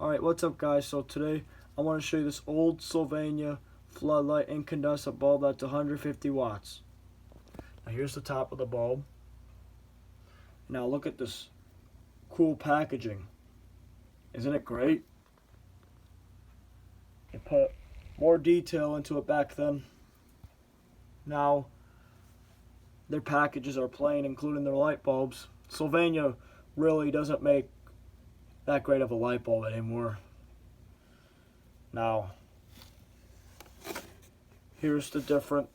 Alright, what's up guys? So today I want to show you this old Sylvania floodlight incandescent bulb that's 150 watts. Now here's the top of the bulb. Now look at this cool packaging. Isn't it great? They put more detail into it back then. Now their packages are plain, including their light bulbs. Sylvania really doesn't make that great of a light bulb anymore. Now, here's the different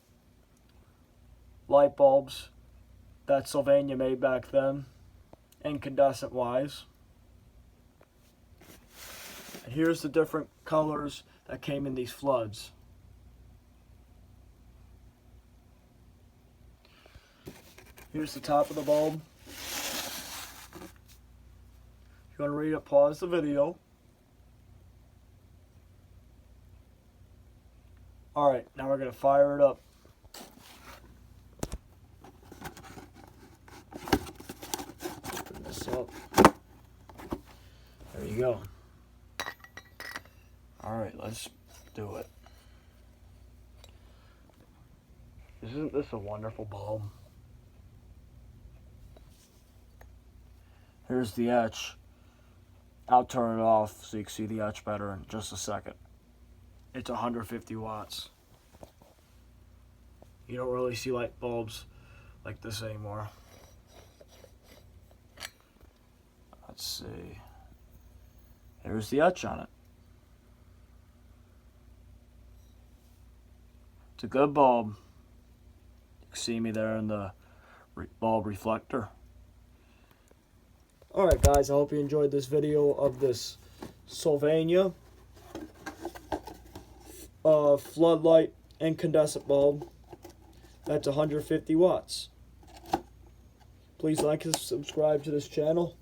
light bulbs that Sylvania made back then, incandescent wise. And here's the different colors that came in these floods. Here's the top of the bulb. If you want to read it, pause the video. Alright, now we're going to fire it up. Open this up. There you go. Alright, let's do it. Isn't this a wonderful bulb? Here's the etch. I'll turn it off so you can see the etch better in just a second. It's 150 watts. You don't really see light bulbs like this anymore. Let's see. Here's the etch on it. It's a good bulb. You can see me there in the bulb reflector. Alright guys, I hope you enjoyed this video of this Sylvania floodlight incandescent bulb that's 150 watts. Please like and subscribe to this channel.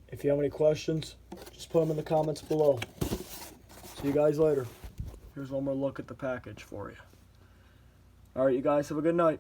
If you have any questions, just put them in the comments below. See you guys later. Here's one more look at the package for you. Alright, you guys have a good night.